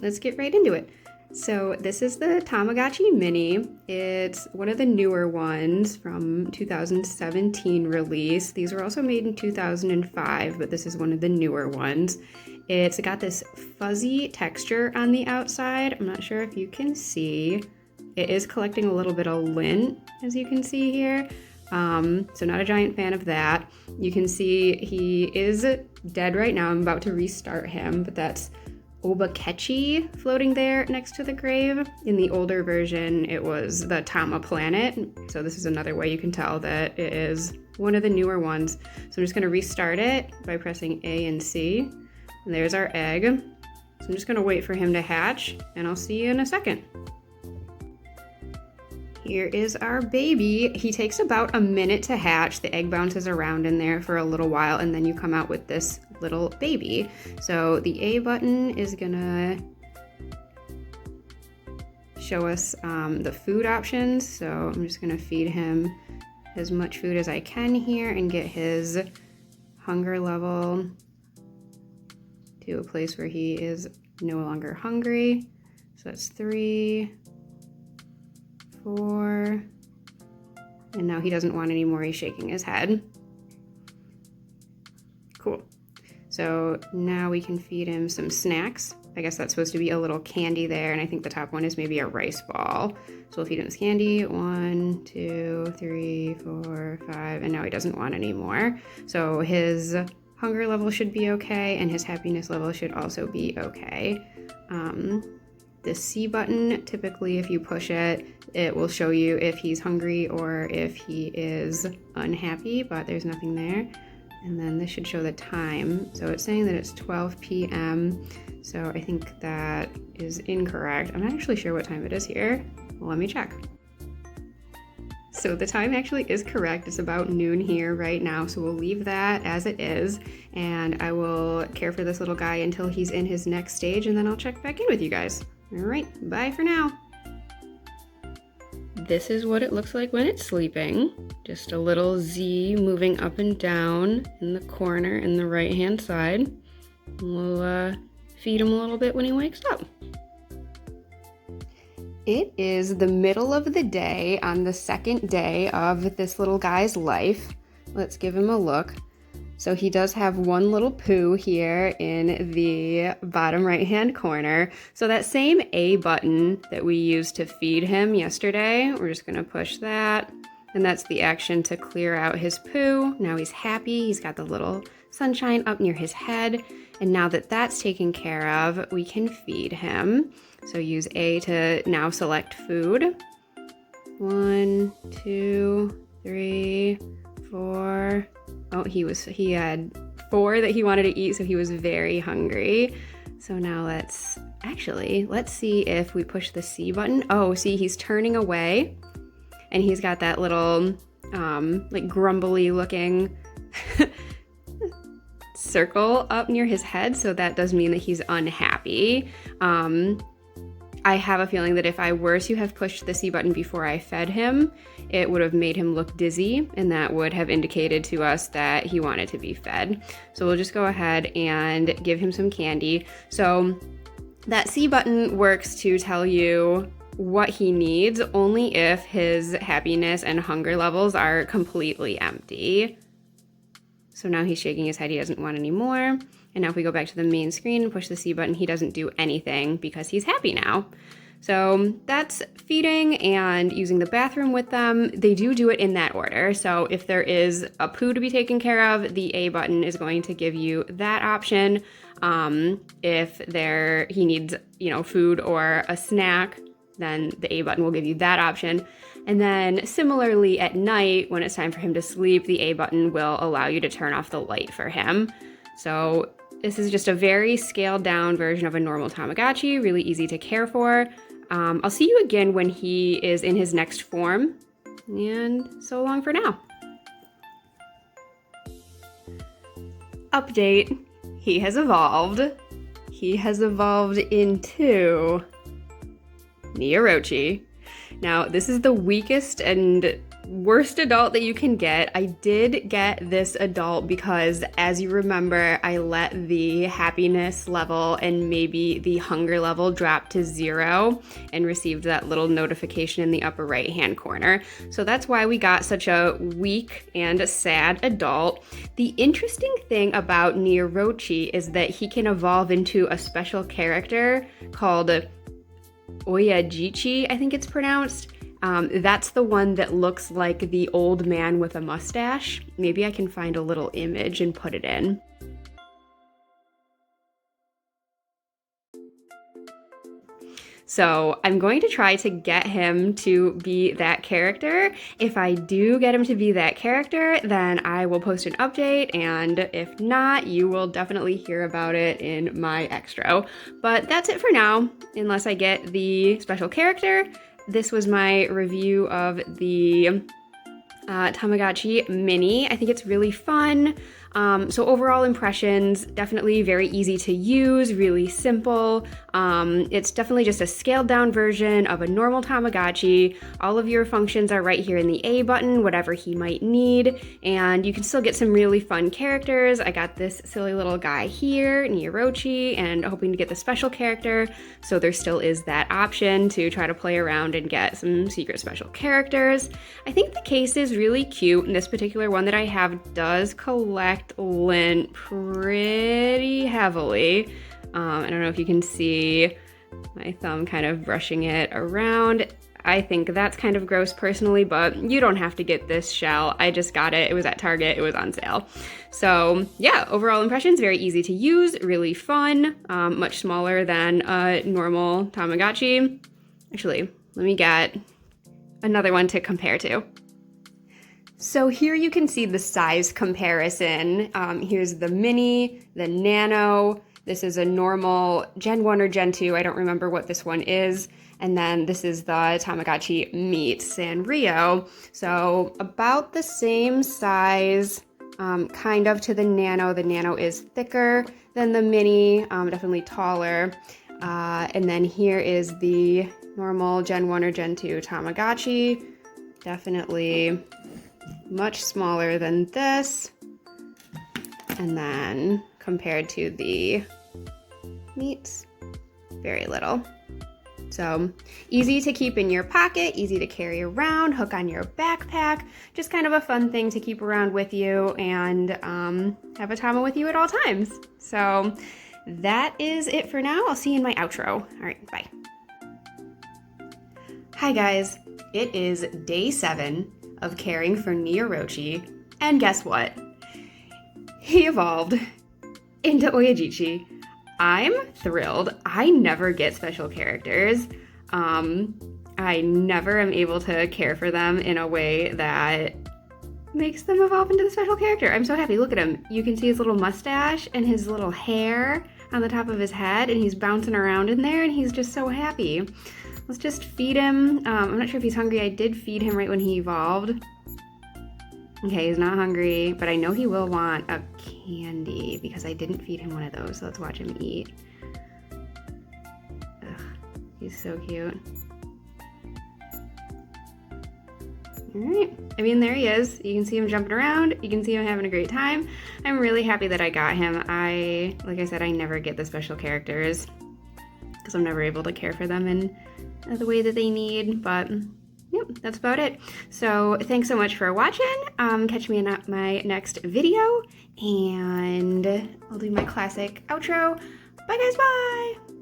let's get right into it. So this is the Tamagotchi Mini. It's one of the newer ones from 2017 release. These were also made in 2005, but this is one of the newer ones. It's got this fuzzy texture on the outside. I'm not sure if you can see. It is collecting a little bit of lint, as you can see here. So not a giant fan of that. You can see he is dead right now. I'm about to restart him, but that's Tamagotchi floating there next to the grave. In the older version, it was the Tama planet. So this is another way you can tell that it is one of the newer ones. So I'm just gonna restart it by pressing A and C. And there's our egg. So I'm just gonna wait for him to hatch, and I'll see you in a second. Here is our baby. He takes about a minute to hatch. The egg bounces around in there for a little while, and then you come out with this little baby. So the A button is gonna show us the food options. So I'm just gonna feed him as much food as I can here and get his hunger level to a place where he is no longer hungry. So that's 3, 4, and now he doesn't want any more. He's shaking his head. Cool. So now we can feed him some snacks. I guess that's supposed to be a little candy there, and I think the top one is maybe a rice ball. So we'll feed him this candy. 1, 2, 3, 4, 5, and now he doesn't want any more. So his hunger level should be okay, and his happiness level should also be okay. The C button, typically if you push it, it will show you if he's hungry or if he is unhappy, but there's nothing there. And then this should show the time. So it's saying that it's 12 p.m. So I think that is incorrect. I'm not actually sure what time it is here. Well, let me check. So the time actually is correct. It's about noon here right now. So we'll leave that as it is. And I will care for this little guy until he's in his next stage, and then I'll check back in with you guys. All right, bye for now. This is what it looks like when it's sleeping. Just a little Z moving up and down in the corner in the right-hand side. We'll feed him a little bit when he wakes up. It is the middle of the day on the second day of this little guy's life. Let's give him a look. So he does have one little poo here in the bottom right-hand corner. So that same A button that we used to feed him yesterday, we're just gonna push that. And that's the action to clear out his poo. Now he's happy, he's got the little sunshine up near his head. And now that that's taken care of, we can feed him. So use A to now select food. 1, 2, 3, 4. Oh, he had 4 that he wanted to eat, so he was very hungry. So now let's see if we push the C button. Oh, see, he's turning away, and he's got that little, like grumbly looking circle up near his head, so that does mean that he's unhappy. I have a feeling that if I were to have pushed the C button before I fed him, it would have made him look dizzy, and that would have indicated to us that he wanted to be fed. So we'll just go ahead and give him some candy. So that C button works to tell you what he needs only if his happiness and hunger levels are completely empty. So now he's shaking his head, he doesn't want any more. And now if we go back to the main screen and push the C button, he doesn't do anything because he's happy now. So that's feeding and using the bathroom with them. They do it in that order. So if there is a poo to be taken care of, the A button is going to give you that option. If he needs, food or a snack, then the A button will give you that option. And then similarly at night, when it's time for him to sleep, the A button will allow you to turn off the light for him. So this is just a very scaled down version of a normal Tamagotchi, really easy to care for. I'll see you again when he is in his next form, and so long for now. Update, he has evolved. He has evolved into Neorochi. Now, this is the weakest and worst adult that you can get. I did get this adult because, as you remember, I let the happiness level and maybe the hunger level drop to 0 and received that little notification in the upper right-hand corner. So that's why we got such a weak and sad adult. The interesting thing about Niorochi is that he can evolve into a special character called Oyajichi, I think it's pronounced. That's the one that looks like the old man with a mustache. Maybe I can find a little image and put it in. So I'm going to try to get him to be that character. If I do get him to be that character, then I will post an update, and if not, you will definitely hear about it in my extra. But that's it for now, unless I get the special character. This was my review of the Tamagotchi Mini. I think it's really fun. So overall impressions, definitely very easy to use, really simple. It's definitely just a scaled down version of a normal Tamagotchi. All of your functions are right here in the A button, whatever he might need, and you can still get some really fun characters. I got this silly little guy here, Niorochi, and hoping to get the special character, so there still is that option to try to play around and get some secret special characters. I think the case is really cute, and this particular one that I have does collect lint pretty heavily. I don't know if you can see my thumb kind of brushing it around. I think that's kind of gross personally, but you don't have to get this shell. I just got it. It was at Target. It was on sale. So yeah, overall impressions, very easy to use, really fun, much smaller than a normal Tamagotchi. Actually, let me get another one to compare to. So here you can see the size comparison. Here's the Mini, the Nano. This is a normal Gen 1 or Gen 2. I don't remember what this one is. And then this is the Tamagotchi Meet Sanrio. So about the same size, kind of to the Nano. The Nano is thicker than the Mini, definitely taller. And then here is the normal Gen 1 or Gen 2 Tamagotchi. Definitely much smaller than this, and then compared to the Meets, very little. So easy to keep in your pocket, easy to carry around, hook on your backpack, just kind of a fun thing to keep around with you and have a Tama with you at all times. So that is it for now. I'll see you in my outro. All right, bye. Hi guys, it is day 7 of caring for Niorochi, and guess what? He evolved into Oyajichi. I'm thrilled. I never get special characters. I never am able to care for them in a way that makes them evolve into the special character. I'm so happy. Look at him. You can see his little mustache and his little hair on the top of his head, and he's bouncing around in there, and he's just so happy. Let's just feed him. I'm not sure if he's hungry. I did feed him right when he evolved. Okay, he's not hungry, but I know he will want a candy because I didn't feed him one of those, so let's watch him eat. Ugh, he's so cute. All right, I mean, there he is. You can see him jumping around. You can see him having a great time. I'm really happy that I got him. Like I said, I never get the special characters because I'm never able to care for them in the way that they need, but yep, that's about it. So thanks so much for watching. Catch me in my next video, and I'll do my classic outro. Bye guys, bye!